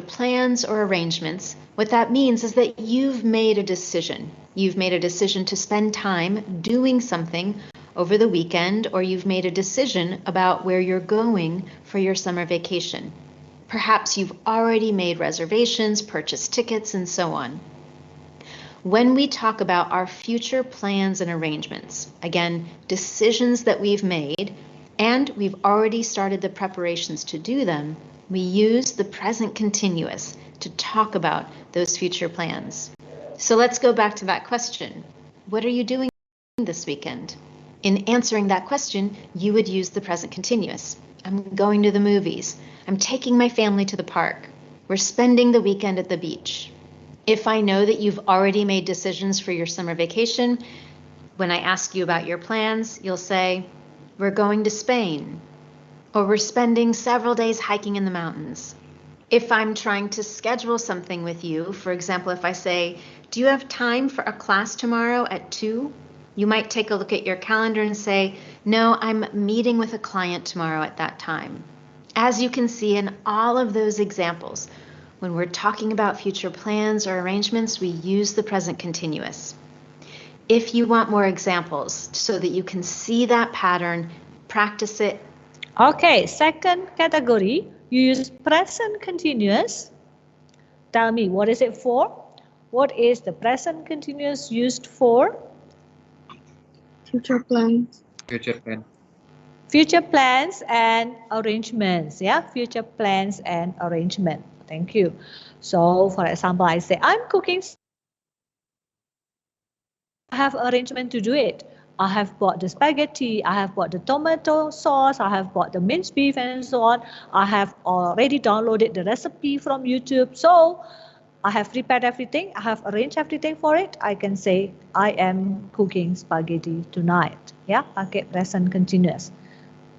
plans or arrangements, what that means is that you've made a decision. You've made a decision to spend time doing something over the weekend, or you've made a decision about where you're going for your summer vacation. Perhaps you've already made reservations, purchased tickets, and so on. When we talk about our future plans and arrangements, again, decisions that we've made, and we've already started the preparations to do them, we use the present continuous to talk about those future plans. So let's go back to that question. What are you doing this weekend? In answering that question, you would use the present continuous. I'm going to the movies. I'm taking my family to the park. We're spending the weekend at the beach. If I know that you've already made decisions for your summer vacation, when I ask you about your plans, you'll say, we're going to Spain, or we're spending several days hiking in the mountains. If I'm trying to schedule something with you, for example, if I say, do you have time for a class tomorrow at 2? You might take a look at your calendar and say, no, I'm meeting with a client tomorrow at that time. As you can see in all of those examples, when we're talking about future plans or arrangements, we use the present continuous. If you want more examples so that you can see that pattern, practice it. Okay, second category, you use present continuous. Tell me, what is it for? What is the present continuous used for? Future plans. Future plan. Future plans and arrangements. Yeah, future plans and arrangement. Thank you. So, for example, I say, I'm cooking. I have arrangement to do it. I have bought the spaghetti, I have bought the tomato sauce, I have bought the minced beef and so on. I have already downloaded the recipe from YouTube. So I have prepared everything. I have arranged everything for it. I can say I am cooking spaghetti tonight. Yeah, pakai present continuous.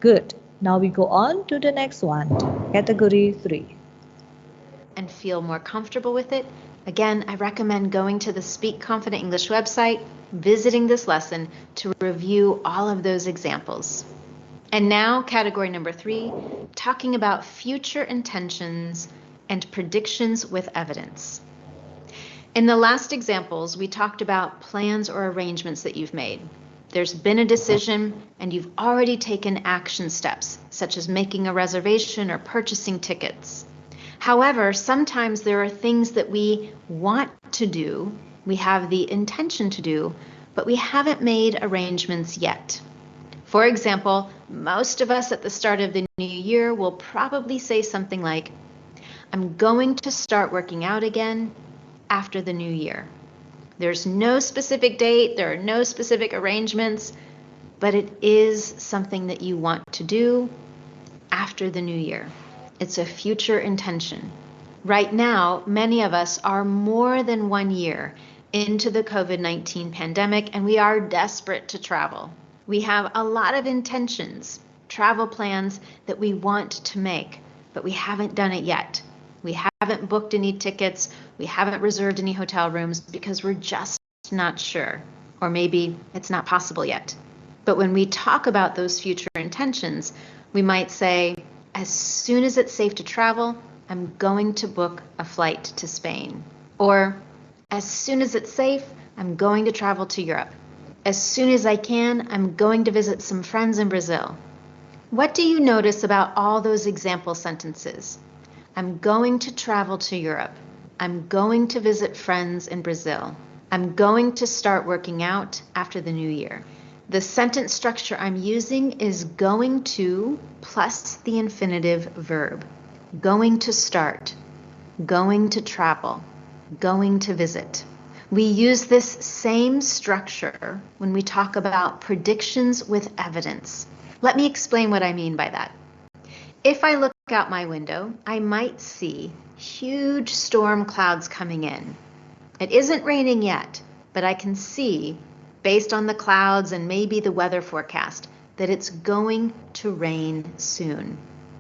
Good. Now we go on to the next one, category 3. And feel more comfortable with it. Again, I recommend going to the Speak Confident English website, visiting this lesson to review all of those examples. And now, category number 3, talking about future intentions and predictions with evidence. In the last examples, we talked about plans or arrangements that you've made. There's been a decision and you've already taken action steps, such as making a reservation or purchasing tickets. However, sometimes there are things that we want to do, we have the intention to do, but we haven't made arrangements yet. For example, most of us at the start of the new year will probably say something like, I'm going to start working out again after the new year. There's no specific date, there are no specific arrangements, but it is something that you want to do after the new year. It's a future intention. Right now, many of us are more than 1 year into the COVID-19 pandemic, and we are desperate to travel. We have a lot of intentions, travel plans that we want to make, but we haven't done it yet. We haven't booked any tickets, we haven't reserved any hotel rooms because we're just not sure, or maybe it's not possible yet. But when we talk about those future intentions, we might say, as soon as it's safe to travel, I'm going to book a flight to Spain. Or, as soon as it's safe, I'm going to travel to Europe. As soon as I can, I'm going to visit some friends in Brazil. What do you notice about all those example sentences? I'm going to travel to Europe. I'm going to visit friends in Brazil. I'm going to start working out after the new year. The sentence structure I'm using is going to plus the infinitive verb. Going to start, going to travel, going to visit. We use this same structure when we talk about predictions with evidence. Let me explain what I mean by that. If I look out my window, I might see huge storm clouds coming in. It isn't raining yet, but I can see, based on the clouds and maybe the weather forecast, that it's going to rain soon.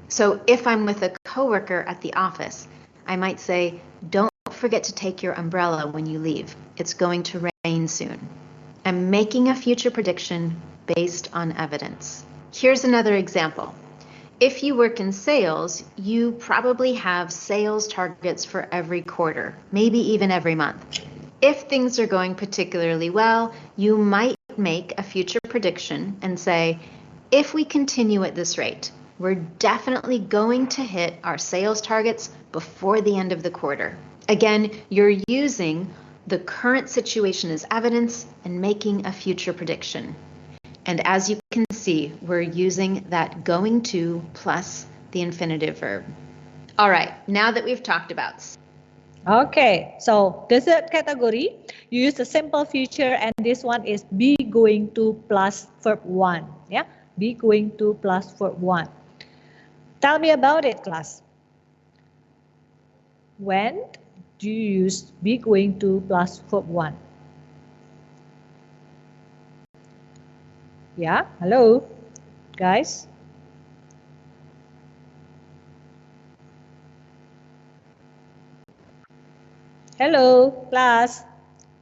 So if I'm with a coworker at the office, I might say, don't forget to take your umbrella when you leave. It's going to rain soon. I'm making a future prediction based on evidence. Here's another example. If you work in sales, you probably have sales targets for every quarter, maybe even every month. If things are going particularly well, you might make a future prediction and say, if we continue at this rate, we're definitely going to hit our sales targets before the end of the quarter. Again, you're using the current situation as evidence and making a future prediction. And as you can see, we're using that going to plus the infinitive verb. All right, now that we've talked about. Okay, so the third category, you use the simple future, and this one is be going to plus verb 1. Yeah, be going to plus verb 1. Tell me about it, class. When do you use be going to plus verb 1? Yeah, hello, guys. Hello, class.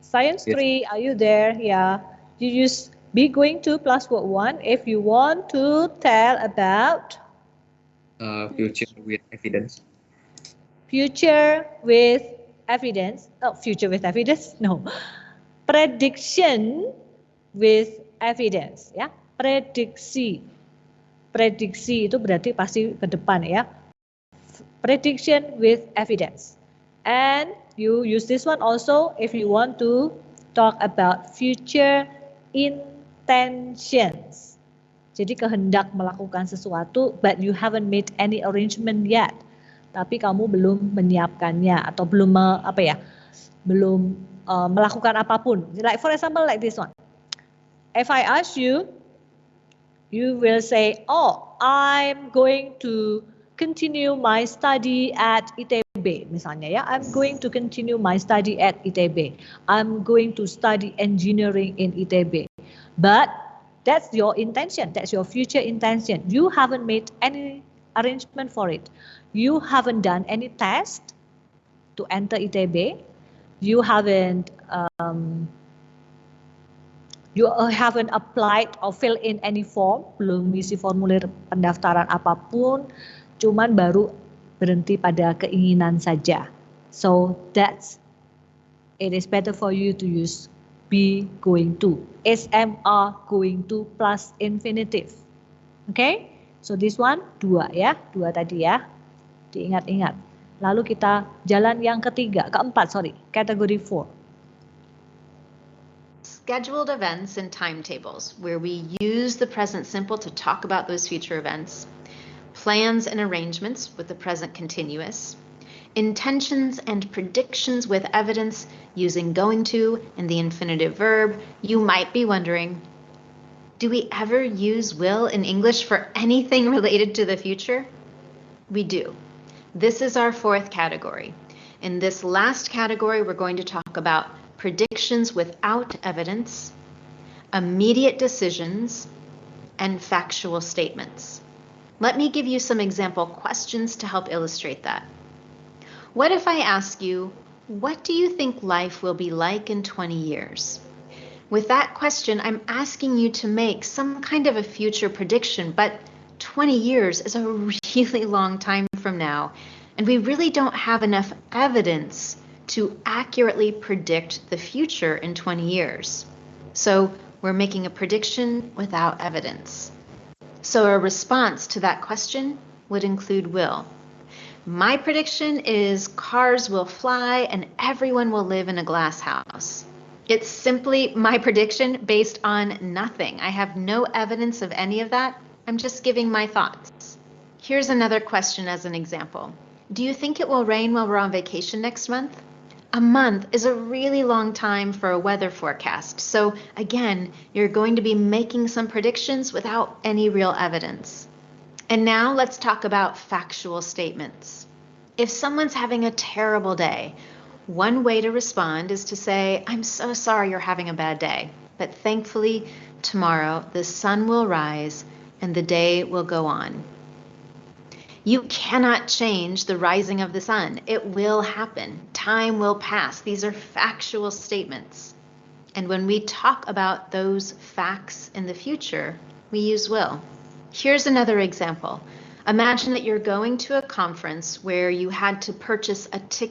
Science Yes. 3, are you there? Yeah. You use be going to plus verb 1 if you want to tell about Future with evidence. future with evidence. Oh, future with evidence? No. Prediction with evidence. Ya, prediksi. Prediksi itu berarti pasti ke depan ya. Prediction with evidence. And you use this one also if you want to talk about future intentions. Jadi kehendak melakukan sesuatu, but you haven't made any arrangement yet. Tapi kamu belum menyiapkannya atau belum belum melakukan apapun. Like for example, like this one. If I ask you, you will say, "Oh, I'm going to continue my study at ITB." Misalnya ya, I'm going to continue my study at ITB. I'm going to study engineering in ITB. But that's your intention. That's your future intention. You haven't made any arrangement for it. You haven't done any test to enter ITB. You haven't applied or filled in any form, belum ngisi formulir pendaftaran apapun, cuman baru berhenti pada keinginan saja. So it is better for you to use be going to. SMR going to plus infinitive. Okay? So this one 2 ya, 2 tadi ya. Diingat-ingat. Lalu kita jalan yang keempat, category 4. Scheduled events and timetables, where we use the present simple to talk about those future events. Plans and arrangements with the present continuous. Intentions and predictions with evidence using going to and the infinitive verb. You might be wondering, do we ever use will in English for anything related to the future? We do. This is our 4th category. In this last category, we're going to talk about predictions without evidence, immediate decisions, and factual statements. Let me give you some example questions to help illustrate that. What if I ask you, what do you think life will be like in 20 years? With that question, I'm asking you to make some kind of a future prediction, but 20 years is a really long time from now, and we really don't have enough evidence to accurately predict the future in 20 years. So we're making a prediction without evidence. So a response to that question would include will. My prediction is cars will fly and everyone will live in a glass house. It's simply my prediction based on nothing. I have no evidence of any of that. I'm just giving my thoughts. Here's another question as an example. Do you think it will rain while we're on vacation next month? A month is a really long time for a weather forecast. So again, you're going to be making some predictions without any real evidence. And now let's talk about factual statements. If someone's having a terrible day, one way to respond is to say, I'm so sorry you're having a bad day, but thankfully tomorrow the sun will rise and the day will go on. You cannot change the rising of the sun. It will happen. Time will pass. These are factual statements. And when we talk about those facts in the future, we use will. Here's another example. Imagine that you're going to a conference where you had to purchase a ticket